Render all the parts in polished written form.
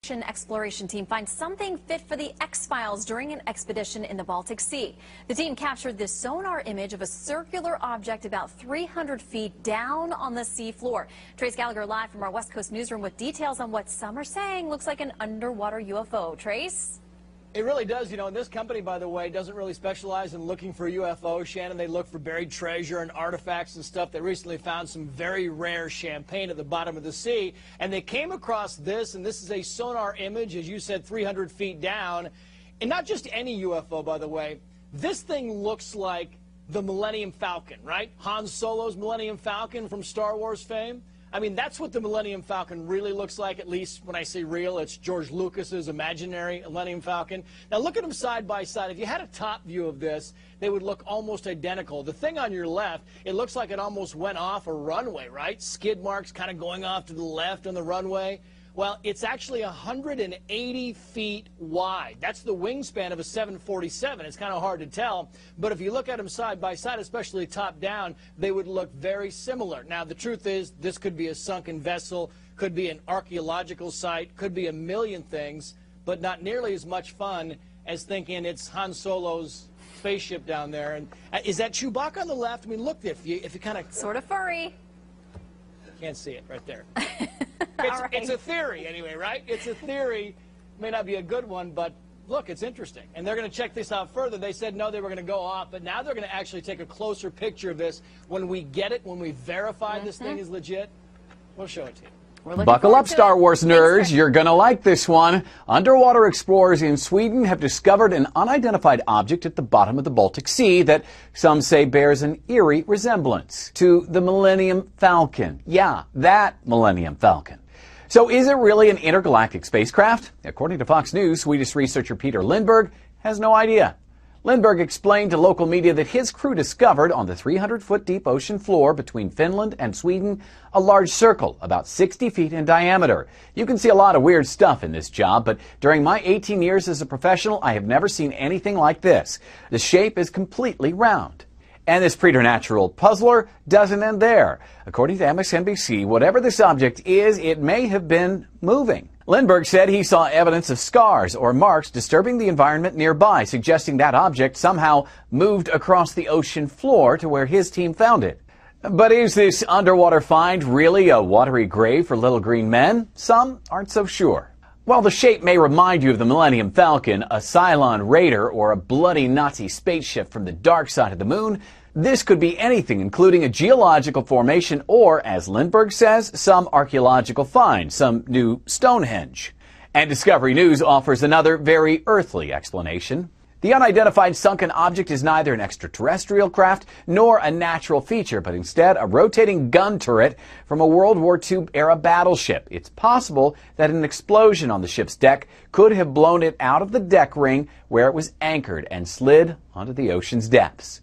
Exploration team finds something fit for the X-Files during an expedition in the Baltic Sea. The team captured this sonar image of a circular object about 300 feet down on the sea floor. Trace Gallagher live from our West Coast newsroom with details on what some are saying looks like an underwater UFO. Trace? It really does, you know, and this company, by the way, doesn't really specialize in looking for UFOs, Shannon. They look for buried treasure and artifacts and stuff. They recently found some very rare champagne at the bottom of the sea, and they came across this, and this is a sonar image, as you said, 300 feet down. And not just any UFO, by the way. This thing looks like the Millennium Falcon, right? Han Solo's Millennium Falcon from Star Wars fame. I mean, that's what the Millennium Falcon really looks like, at least when I say real. It's George Lucas's imaginary Millennium Falcon. Now, look at them side by side. If you had a top view of this, they would look almost identical. The thing on your left, it looks like it almost went off a runway, right? Skid marks kind of going off to the left on the runway. Well, it's actually 180 feet wide. That's the wingspan of a 747. It's kind of hard to tell, but if you look at them side by side, especially top down, they would look very similar. Now, the truth is, this could be a sunken vessel, could be an archaeological site, could be a million things, but not nearly as much fun as thinking it's Han Solo's spaceship down there. And is that Chewbacca on the left? I mean, look, if you kind of... Sort of furry. Can't see it right there. It's a theory anyway, right? It's a theory. May not be a good one, but look, it's interesting. And they're going to check this out further. They said no, they were going to go off, but now they're going to actually take a closer picture of this. When we get it, when we verify this thing is legit, we'll show it to you. Buckle up, Star Wars nerds. You're going to like this one. Underwater explorers in Sweden have discovered an unidentified object at the bottom of the Baltic Sea that some say bears an eerie resemblance to the Millennium Falcon. Yeah, that Millennium Falcon. So is it really an intergalactic spacecraft? According to Fox News, Swedish researcher Peter Lindberg has no idea. Lindberg explained to local media that his crew discovered on the 300-foot deep ocean floor between Finland and Sweden a large circle about 60 feet in diameter. You can see a lot of weird stuff in this job, but during my 18 years as a professional, I have never seen anything like this. The shape is completely round. And this preternatural puzzler doesn't end there. According to MSNBC, whatever this object is, it may have been moving. Lindberg said he saw evidence of scars or marks disturbing the environment nearby, suggesting that object somehow moved across the ocean floor to where his team found it. But is this underwater find really a watery grave for little green men? Some aren't so sure. While the shape may remind you of the Millennium Falcon, a Cylon Raider, or a bloody Nazi spaceship from the dark side of the moon, this could be anything, including a geological formation or, as Lindberg says, some archaeological find, some new Stonehenge. And Discovery News offers another very earthly explanation. The unidentified sunken object is neither an extraterrestrial craft nor a natural feature, but instead a rotating gun turret from a World War II-era battleship. It's possible that an explosion on the ship's deck could have blown it out of the deck ring where it was anchored and slid onto the ocean's depths.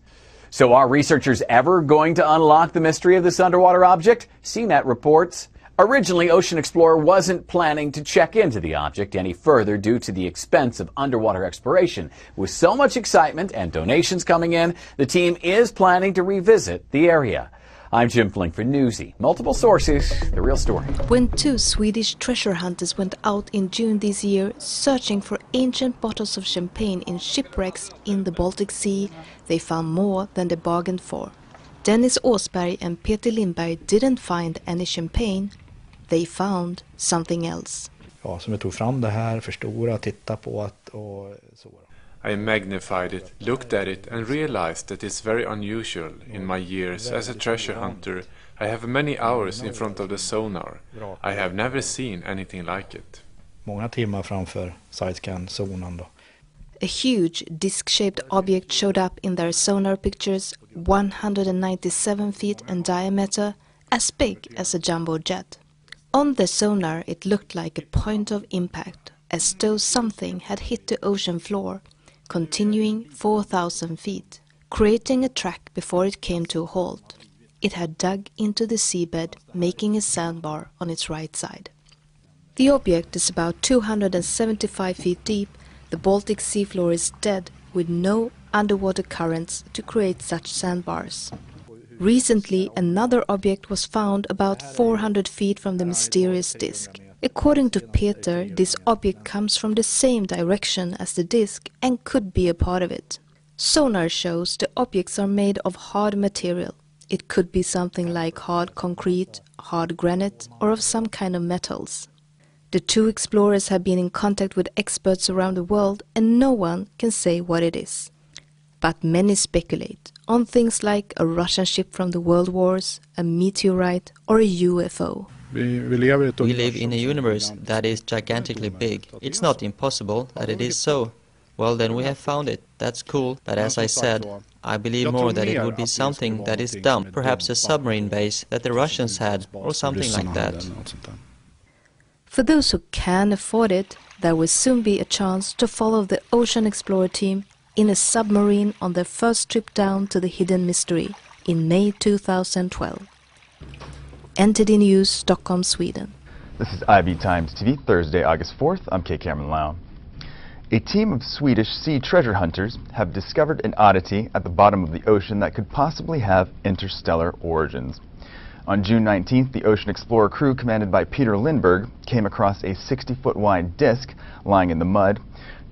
So are researchers ever going to unlock the mystery of this underwater object? CNET reports. Originally, Ocean Explorer wasn't planning to check into the object any further due to the expense of underwater exploration. With so much excitement and donations coming in, the team is planning to revisit the area. I'm Jim Flink for Newsy. Multiple sources, the real story. When two Swedish treasure hunters went out in June this year searching for ancient bottles of champagne in shipwrecks in the Baltic Sea, they found more than they bargained for. Dennis Åsberg and Peter Lindberg didn't find any champagne. They found something else. Ja, så vi tog fram det här, förstora, titta på det och så. I magnified it, looked at it and realized that it's very unusual. In my years as a treasure hunter, I have many hours in front of the sonar. I have never seen anything like it. Många timmar framför sidescan-sonan då. A huge disc-shaped object showed up in their sonar pictures, 197 feet in diameter, as big as a jumbo jet. On the sonar it looked like a point of impact, as though something had hit the ocean floor, continuing 4,000 feet, creating a track before it came to a halt. It had dug into the seabed, making a sandbar on its right side. The object is about 275 feet deep. The Baltic Sea floor is dead, with no underwater currents to create such sandbars. Recently, another object was found about 400 feet from the mysterious disk. According to Peter, this object comes from the same direction as the disk and could be a part of it. Sonar shows the objects are made of hard material. It could be something like hard concrete, hard granite, or of some kind of metals. The two explorers have been in contact with experts around the world and no one can say what it is. But many speculate on things like a Russian ship from the World Wars, a meteorite, or a UFO. We live in a universe that is gigantically big. It's not impossible that it is so. Well, then we have found it. That's cool. But as I said, I believe more that it would be something that is dumb. Perhaps a submarine base that the Russians had, or something like that. For those who can afford it, there will soon be a chance to follow the Ocean Explorer team in a submarine on their first trip down to the hidden mystery in May 2012. NTD News, Stockholm, Sweden. This is IB Times TV, Thursday, August 4th. I'm Kay Cameron Lau. A team of Swedish sea treasure hunters have discovered an oddity at the bottom of the ocean that could possibly have interstellar origins. On June 19th, the Ocean Explorer crew, commanded by Peter Lindberg, came across a 60-foot wide disk lying in the mud,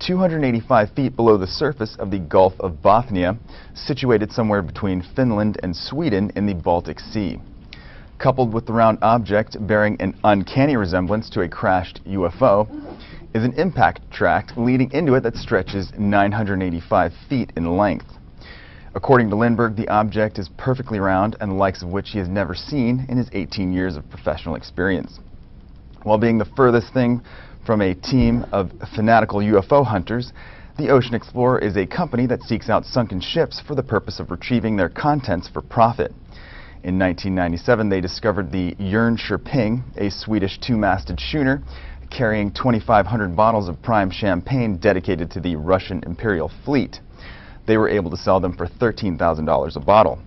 285 feet below the surface of the Gulf of Bothnia, situated somewhere between Finland and Sweden in the Baltic Sea. Coupled with the round object bearing an uncanny resemblance to a crashed UFO, is an impact tract leading into it that stretches 985 feet in length. According to Lindberg, the object is perfectly round and the likes of which he has never seen in his 18 years of professional experience. While being the furthest thing from a team of fanatical UFO hunters, the Ocean Explorer is a company that seeks out sunken ships for the purpose of retrieving their contents for profit. In 1997, they discovered the Jönköping, a Swedish two-masted schooner carrying 2,500 bottles of prime champagne dedicated to the Russian Imperial fleet. They were able to sell them for $13,000 a bottle.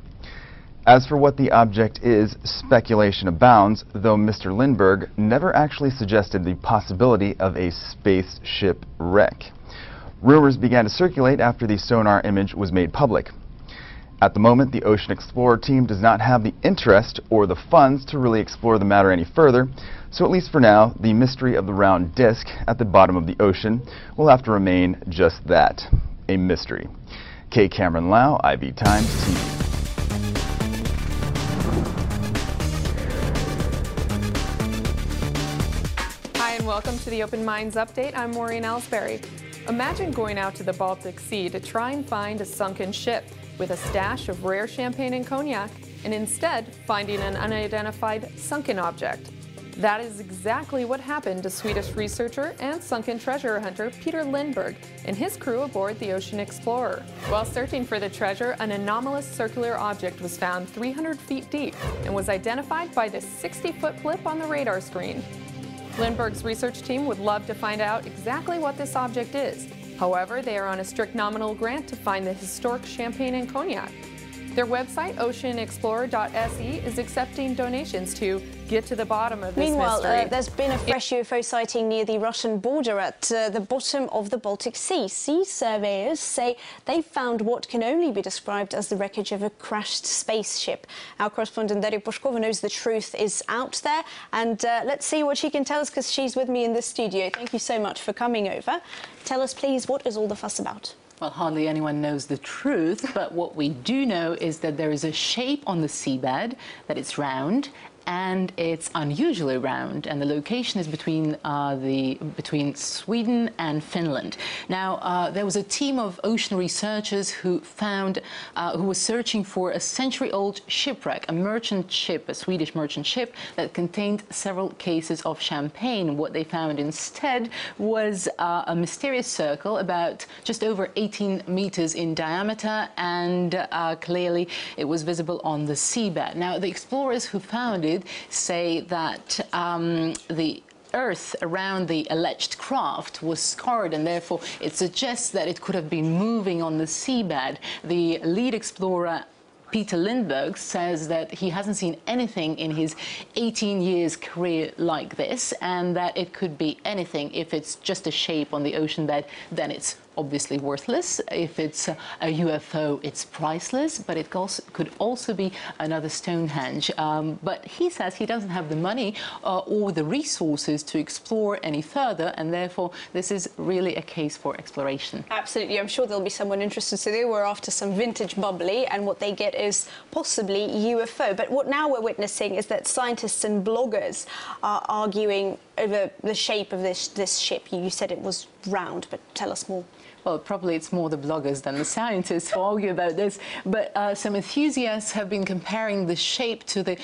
As for what the object is, speculation abounds, though Mr. Lindberg never actually suggested the possibility of a spaceship wreck. Rumors began to circulate after the sonar image was made public. At the moment, the Ocean Explorer team does not have the interest or the funds to really explore the matter any further, so at least for now, the mystery of the round disk at the bottom of the ocean will have to remain just that, a mystery. Kay Cameron Lau, IB Times TV. Hi and welcome to the Open Minds Update. I'm Maureen Ellsbury. Imagine going out to the Baltic Sea to try and find a sunken ship with a stash of rare champagne and cognac, and instead finding an unidentified sunken object. That is exactly what happened to Swedish researcher and sunken treasure hunter Peter Lindberg and his crew aboard the Ocean Explorer. While searching for the treasure, an anomalous circular object was found 300 feet deep and was identified by this 60-foot blip on the radar screen. Lindberg's research team would love to find out exactly what this object is. However, they are on a strict nominal grant to find the historic champagne and cognac. Their website, oceanexplorer.se, is accepting donations to get to the bottom of this mystery. There's been a fresh UFO sighting near the Russian border at the bottom of the Baltic Sea. Sea surveyors say they found what can only be described as the wreckage of a crashed spaceship. Our correspondent Daria Poshkova knows the truth is out there, and let's see what she can tell us, because she's with me in the studio. Thank you so much for coming over. Tell us, please, what is all the fuss about? Well, hardly anyone knows the truth, but what we do know is that there is a shape on the seabed, that it's round, and it's unusually round, and the location is between Sweden and Finland. Now, there was a team of ocean researchers who was searching for a century-old shipwreck, a merchant ship, a Swedish merchant ship that contained several cases of champagne. What they found instead was a mysterious circle about just over 18 meters in diameter, and clearly it was visible on the seabed. Now, the explorers who found it say that the earth around the alleged craft was scarred, and therefore it suggests that it could have been moving on the seabed. The lead explorer, Peter Lindberg, says that he hasn't seen anything in his 18 years career like this, and that it could be anything. If it's just a shape on the ocean bed, then it's obviously worthless. If it's a UFO, it's priceless, but it could also be another Stonehenge. But he says he doesn't have the money or the resources to explore any further, and therefore this is really a case for exploration. Absolutely. I'm sure there'll be someone interested. So they were after some vintage bubbly, and what they get is possibly UFO. But what now we're witnessing is that scientists and bloggers are arguing over the shape of this ship. You said it was round, but tell us more. Well, probably it's more the bloggers than the scientists who argue about this, but some enthusiasts have been comparing the shape to the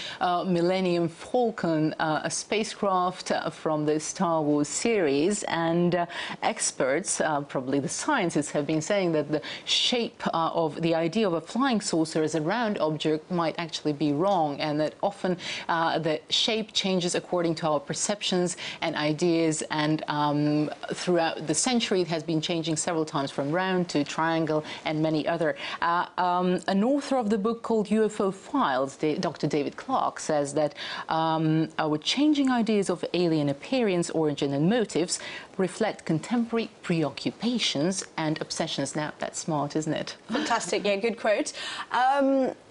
Millennium Falcon, a spacecraft from the Star Wars series, and experts, probably the scientists, have been saying that the shape of the idea of a flying saucer as a round object might actually be wrong, and that often the shape changes according to our perceptions and ideas, and throughout the century it has been changing several times from round to triangle and many other. An author of the book called UFO Files, Dr. David Clark, says that our changing ideas of alien appearance, origin and motives reflect contemporary preoccupations and obsessions. Now, that's smart, isn't it? Fantastic, yeah, good quote.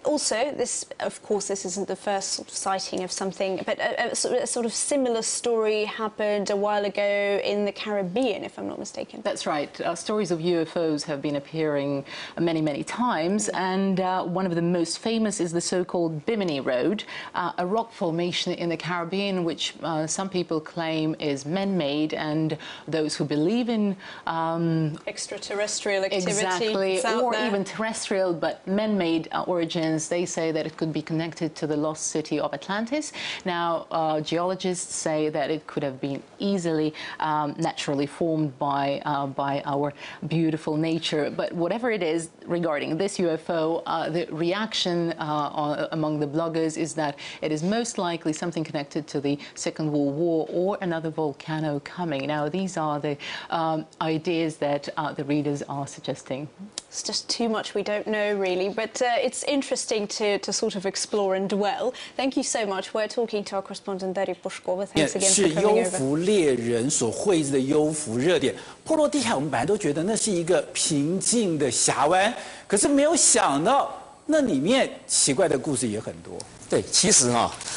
Also, of course, this isn't the first sort of sighting of something, but a sort of similar story happened a while ago in the Caribbean, if I'm not mistaken. That's right. Stories of UFOs have been appearing many, many times, and one of the most famous is the so-called Bimini Road, a rock formation in the Caribbean, which some people claim is man-made, and those who believe in extraterrestrial activity, exactly, or even terrestrial but man-made origins, they say that it could be connected to the lost city of Atlantis. Now, geologists say that it could have been easily naturally formed by our beautiful nature. But whatever it is regarding this UFO, the reaction among the bloggers is that it is most likely something connected to the Second World War or another volcano coming. Now, these are the ideas that the readers are suggesting. It's just too much we don't know, really, but it's interesting to sort of explore and dwell. Thank you so much. We're talking to our correspondent, Dari Pushkova. Thanks again for coming over. 是幽浮猎人所绘制的幽浮热点。波罗的海，我们本来都觉得那是一个平静的峡湾，可是没有想到那里面奇怪的故事也很多。对，其实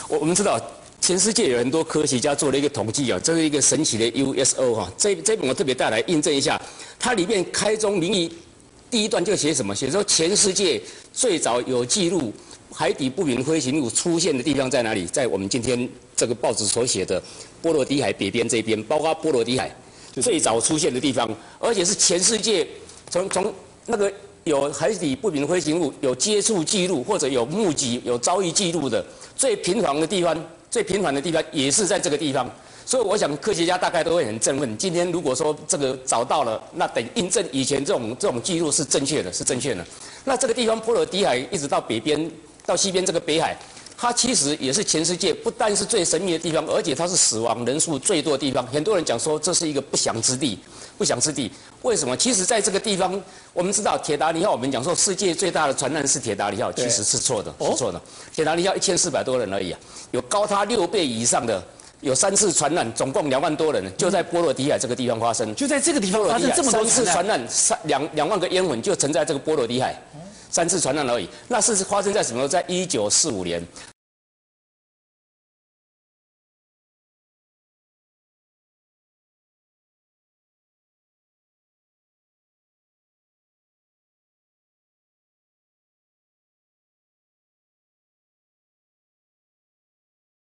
我们知道。全世界有很多科学家做了一个统计这是一个神奇的 USO 这本我特别带来印证一下，它里面开宗明义第一段就写什么？写说全世界最早有记录海底不明飞行物出现的地方在哪里？在我们今天这个报纸所写的波罗的海北边这边，包括波罗的海最早出现的地方，而且是全世界从那个有海底不明飞行物有接触记录或者有目击有遭遇记录的最频繁的地方。最频繁的地方也是在这个地方，所以我想科学家大概都会很振奋。今天如果说这个找到了，那等印证以前这种记录是正确的，是正确的。那这个地方波罗的海一直到北边到西边这个北海，它其实也是全世界不但是最神秘的地方，而且它是死亡人数最多的地方。很多人讲说这是一个不祥之地，不祥之地。为什么？其实在这个地方，我们知道铁达尼号，我们讲说世界最大的船难是铁达尼号，其实是错的，是错的。铁达尼号1400多人而已有高它6倍以上的，有3次船难，总共2万多人，就在波罗的海这个地方发生。就在这个地方发生这么多3次船难，2万个烟魂就沉在这个波罗的海。3次船难而已，那是发生在什么？在1945年，